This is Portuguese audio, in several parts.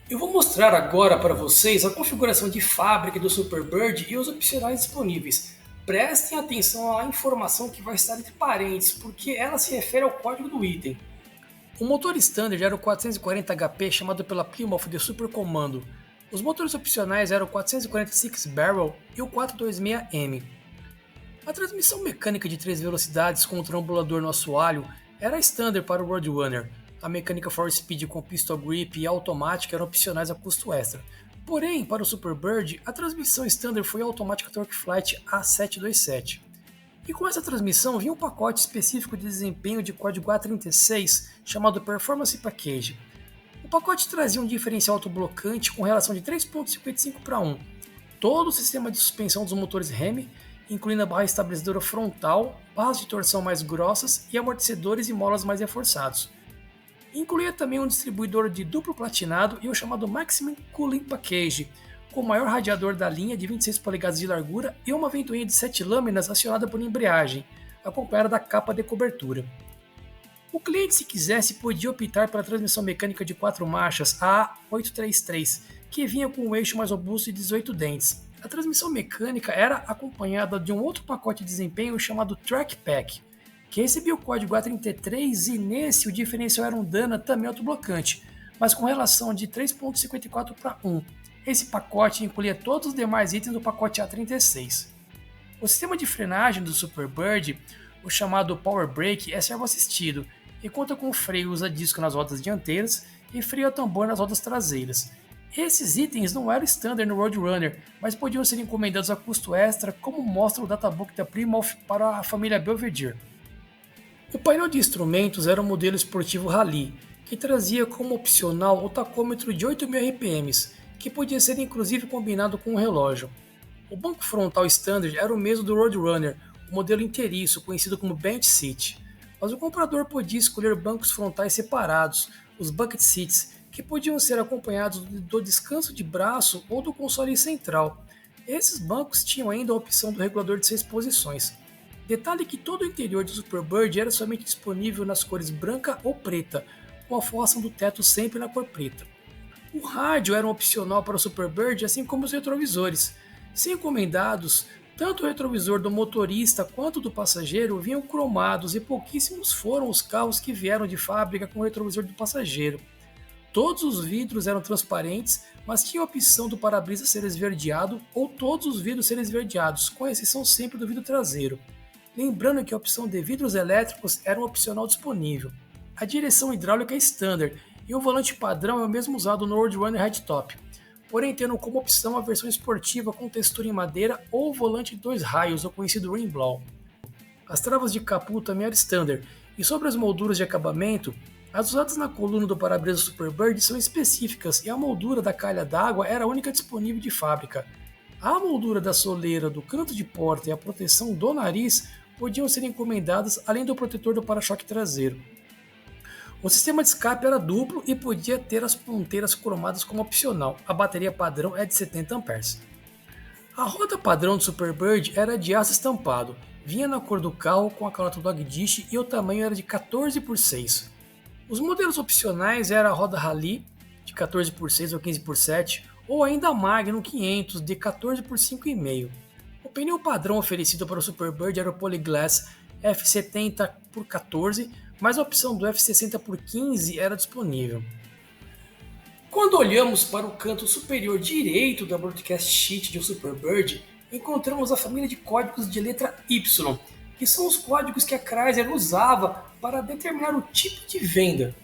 Eu vou mostrar agora para vocês a configuração de fábrica do Superbird e os opcionais disponíveis. Prestem atenção à informação que vai estar entre parênteses, porque ela se refere ao código do item. O motor standard era o 440 HP chamado pela Plymouth de Super Commando. Os motores opcionais eram o 440 Six Barrel e o 426M. A transmissão mecânica de 3 velocidades com o trambulador no assoalho era standard para o Roadrunner. A mecânica 4Speed com pistol grip e automática eram opcionais a custo extra. Porém, para o Superbird, a transmissão standard foi a automática Torque-Flight A727. E com essa transmissão vinha um pacote específico de desempenho de código A36 chamado Performance Package. O pacote trazia um diferencial autoblocante com relação de 3.55 para 1, todo o sistema de suspensão dos motores Hemi, incluindo a barra estabelecedora frontal, barras de torção mais grossas e amortecedores e molas mais reforçados. Incluía também um distribuidor de duplo platinado e o chamado Maximum Cooling Package, com o maior radiador da linha de 26 polegadas de largura e uma ventoinha de 7 lâminas acionada por embreagem, acompanhada da capa de cobertura. O cliente, se quisesse, podia optar pela transmissão mecânica de 4 marchas A833, que vinha com um eixo mais robusto e 18 dentes. A transmissão mecânica era acompanhada de um outro pacote de desempenho chamado Track Pack, que recebia o código A33 e nesse o diferencial era um Dana também autoblocante, mas com relação de 3.54 para 1. Esse pacote incluía todos os demais itens do pacote A36. O sistema de frenagem do Superbird, o chamado Power Brake, é servo-assistido e conta com freios a disco nas rodas dianteiras e freio a tambor nas rodas traseiras. Esses itens não eram standard no Roadrunner, mas podiam ser encomendados a custo extra, como mostra o databook da Plymouth para a família Belvedere. O painel de instrumentos era o modelo esportivo Rally, que trazia como opcional o tacômetro de 8.000 RPMs, que podia ser inclusive combinado com um relógio. O banco frontal standard era o mesmo do Roadrunner, o modelo inteiriço, conhecido como bench seat, mas o comprador podia escolher bancos frontais separados, os bucket seats, que podiam ser acompanhados do descanso de braço ou do console central. Esses bancos tinham ainda a opção do regulador de 6 posições. Detalhe que todo o interior do Superbird era somente disponível nas cores branca ou preta, com a forração do teto sempre na cor preta. O rádio era um opcional para o Superbird, assim como os retrovisores. Se encomendados, tanto o retrovisor do motorista quanto do passageiro vinham cromados e pouquíssimos foram os carros que vieram de fábrica com o retrovisor do passageiro. Todos os vidros eram transparentes, mas tinha a opção do para-brisa ser esverdeado ou todos os vidros serem esverdeados, com exceção sempre do vidro traseiro. Lembrando que a opção de vidros elétricos era um opcional disponível. A direção hidráulica é standard e o volante padrão é o mesmo usado no Roadrunner Hardtop, porém tendo como opção a versão esportiva com textura em madeira ou o volante de 2 raios, o conhecido Rainblow. As travas de capô também eram standard, e sobre as molduras de acabamento, as usadas na coluna do para-brisa Superbird são específicas e a moldura da calha d'água era a única disponível de fábrica. A moldura da soleira, do canto de porta e a proteção do nariz podiam ser encomendadas além do protetor do para-choque traseiro. O sistema de escape era duplo e podia ter as ponteiras cromadas como opcional. A bateria padrão é de 70 amperes. A roda padrão do Superbird era de aço estampado, vinha na cor do carro com a calota Dog Dish e o tamanho era de 14 por 6. Os modelos opcionais eram a roda Rally, de 14 por 6 ou 15 por 7, ou ainda a Magnum 500, de 14 por 5,5. O pneu padrão oferecido para o Superbird era o Polyglass F70 por 14, mas a opção do F60 por 15 era disponível. Quando olhamos para o canto superior direito da broadcast sheet de um Superbird, encontramos a família de códigos de letra Y, que são os códigos que a Chrysler usava para determinar o tipo de venda.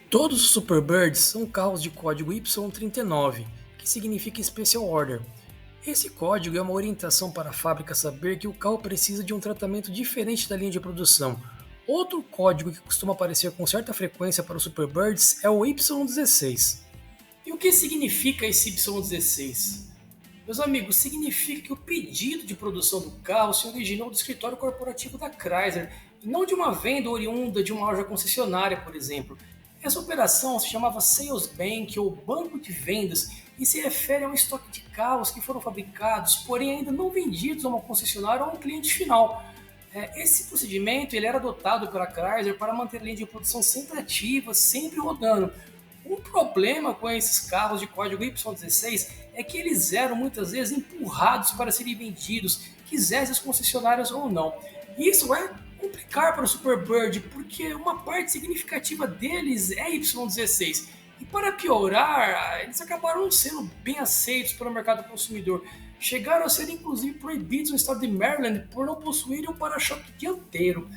Todos os Superbirds são carros de código Y39, que significa Special Order. Esse código é uma orientação para a fábrica saber que o carro precisa de um tratamento diferente da linha de produção. Outro código que costuma aparecer com certa frequência para os Superbirds é o Y16. E o que significa esse Y16? Meus amigos, significa que o pedido de produção do carro se originou do escritório corporativo da Chrysler, e não de uma venda oriunda de uma loja concessionária, por exemplo. Essa operação se chamava Sales Bank ou Banco de Vendas e se refere a um estoque de carros que foram fabricados, porém ainda não vendidos a uma concessionária ou a um cliente final. Esse procedimento ele era adotado pela Chrysler para manter a linha de produção sempre ativa, sempre rodando. Um problema com esses carros de código Y16 é que eles eram muitas vezes empurrados para serem vendidos, quisessem as concessionárias ou não. E isso vai complicar para o Superbird, porque uma parte significativa deles é Y16. E para piorar, eles acabaram não sendo bem aceitos pelo mercado consumidor. Chegaram a ser inclusive proibidos no estado de Maryland por não possuírem um para-choque dianteiro.